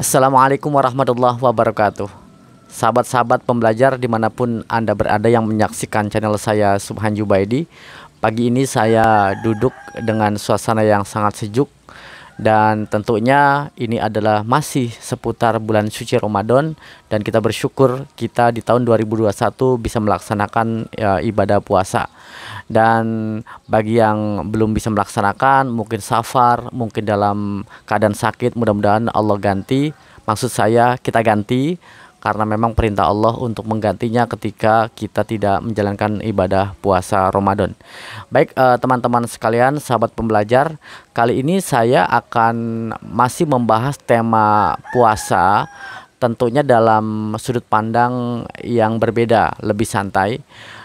Assalamualaikum warahmatullahi wabarakatuh. Sahabat-sahabat pembelajar dimanapun Anda berada yang menyaksikan channel saya Subhan Jubaidi. Pagi ini saya duduk dengan suasana yang sangat sejuk. Dan tentunya ini adalah masih seputar bulan suci Ramadan. Dan kita bersyukur kita di tahun 2021 bisa melaksanakan ibadah puasa. Dan bagi yang belum bisa melaksanakan, mungkin safar, mungkin dalam keadaan sakit, mudah-mudahan Allah ganti. Maksud saya kita ganti, karena memang perintah Allah untuk menggantinya ketika kita tidak menjalankan ibadah puasa Ramadan. Baik teman-teman sekalian, sahabat pembelajar, kali ini saya akan masih membahas tema puasa, tentunya dalam sudut pandang yang berbeda, lebih santai.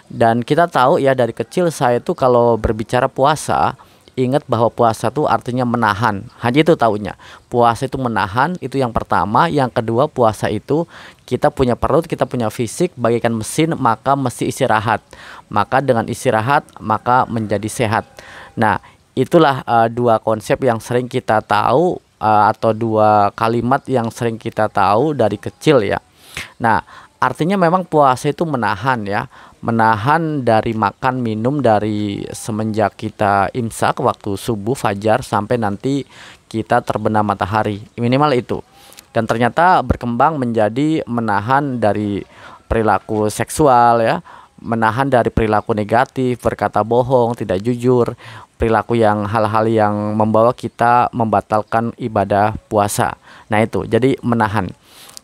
Dan kita tahu ya, dari kecil saya tuh kalau berbicara puasa, ingat bahwa puasa itu artinya menahan. Hanya itu taunya. Puasa itu menahan, itu yang pertama. Yang kedua, puasa itu kita punya perut, kita punya fisik, bagaikan mesin, maka mesti istirahat. Maka dengan istirahat, maka menjadi sehat. Nah, itulah dua konsep yang sering kita tahu, atau dua kalimat yang sering kita tahu dari kecil ya. Nah, artinya memang puasa itu menahan ya. Menahan dari makan minum dari semenjak kita imsak waktu subuh fajar sampai nanti kita terbenam matahari, minimal itu. Dan ternyata berkembang menjadi menahan dari perilaku seksual ya, menahan dari perilaku negatif, berkata bohong, tidak jujur, perilaku yang hal-hal yang membawa kita membatalkan ibadah puasa. Nah itu, jadi menahan.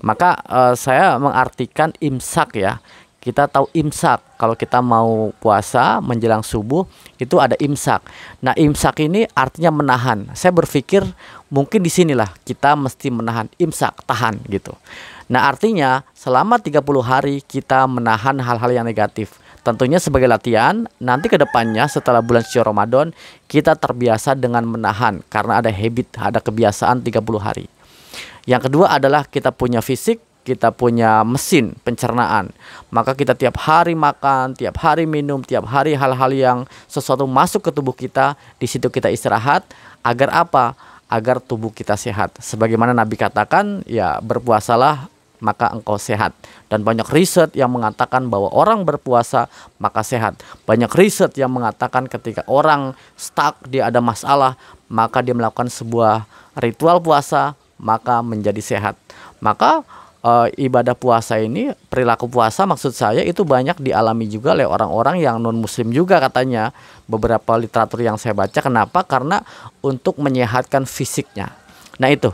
Maka saya mengartikan imsak ya. Kita tahu imsak, kalau kita mau puasa menjelang subuh itu ada imsak. Nah, imsak ini artinya menahan. Saya berpikir mungkin disinilah kita mesti menahan, imsak, tahan gitu. Nah, artinya selama 30 hari kita menahan hal-hal yang negatif. Tentunya sebagai latihan, nanti ke depannya setelah bulan suci Ramadan kita terbiasa dengan menahan karena ada habit, ada kebiasaan 30 hari. Yang kedua adalah kita punya fisik, kita punya mesin pencernaan. Maka kita tiap hari makan, tiap hari minum, tiap hari hal-hal yang sesuatu masuk ke tubuh kita, di situ kita istirahat. Agar apa? Agar tubuh kita sehat. Sebagaimana Nabi katakan, ya berpuasalah maka engkau sehat. Dan banyak riset yang mengatakan bahwa orang berpuasa maka sehat. Banyak riset yang mengatakan ketika orang stuck, dia ada masalah, maka dia melakukan sebuah ritual puasa, maka menjadi sehat. Maka ibadah puasa ini, perilaku puasa maksud saya itu banyak dialami juga oleh orang-orang yang non muslim juga katanya. Beberapa literatur yang saya baca. Kenapa? Karena untuk menyehatkan fisiknya. Nah itu.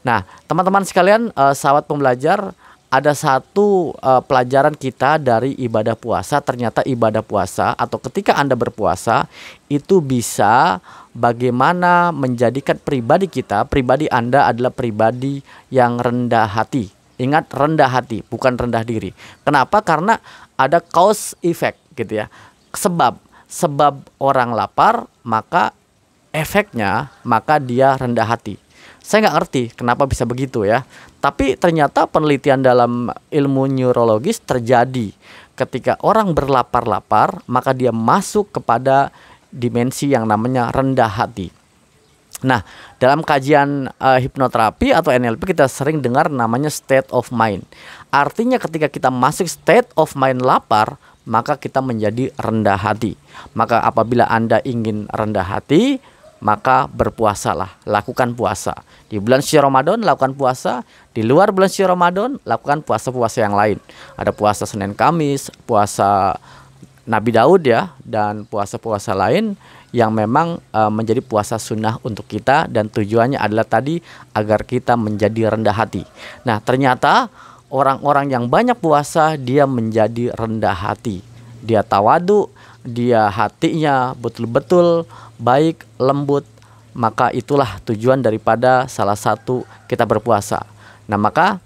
Nah teman-teman sekalian, sahabat pembelajar, ada satu pelajaran kita dari ibadah puasa. Ternyata ibadah puasa atau ketika Anda berpuasa itu bisa bagaimana menjadikan pribadi kita, pribadi Anda adalah pribadi yang rendah hati. Ingat, rendah hati, bukan rendah diri. Kenapa? Karena ada cause effect gitu ya. Sebab orang lapar, maka efeknya maka dia rendah hati. Saya nggak ngerti kenapa bisa begitu ya. Tapi ternyata penelitian dalam ilmu neurologis terjadi. Ketika orang berlapar-lapar, maka dia masuk kepada dimensi yang namanya rendah hati. Nah, dalam kajian hipnoterapi atau NLP kita sering dengar namanya state of mind. Artinya ketika kita masuk state of mind lapar, maka kita menjadi rendah hati. Maka apabila Anda ingin rendah hati, maka berpuasalah, lakukan puasa. Di bulan suci Ramadan lakukan puasa, di luar bulan suci Ramadan lakukan puasa-puasa yang lain. Ada puasa Senin Kamis, puasa Nabi Daud ya, dan puasa-puasa lain yang memang menjadi puasa sunnah untuk kita, dan tujuannya adalah tadi agar kita menjadi rendah hati. Nah ternyata orang-orang yang banyak puasa dia menjadi rendah hati, dia tawadu, dia hatinya betul-betul baik, lembut. Maka itulah tujuan daripada salah satu kita berpuasa. Nah maka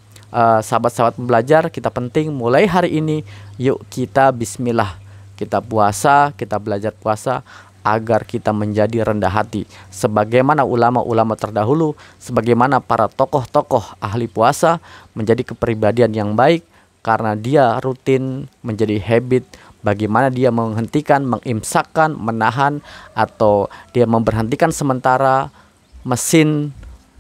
sahabat-sahabat pembelajar, kita penting mulai hari ini yuk kita bismillah, kita puasa, kita belajar puasa agar kita menjadi rendah hati. Sebagaimana ulama-ulama terdahulu, sebagaimana para tokoh-tokoh ahli puasa menjadi kepribadian yang baik karena dia rutin menjadi habit bagaimana dia menghentikan, mengimsakkan, menahan, atau dia memberhentikan sementara mesin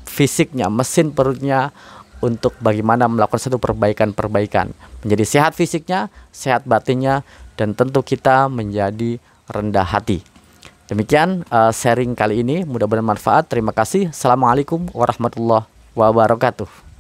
fisiknya, mesin perutnya untuk bagaimana melakukan satu perbaikan-perbaikan, menjadi sehat fisiknya, sehat batinnya, dan tentu kita menjadi rendah hati. Demikian sharing kali ini, mudah-mudahan bermanfaat. Terima kasih. Assalamualaikum warahmatullahi wabarakatuh.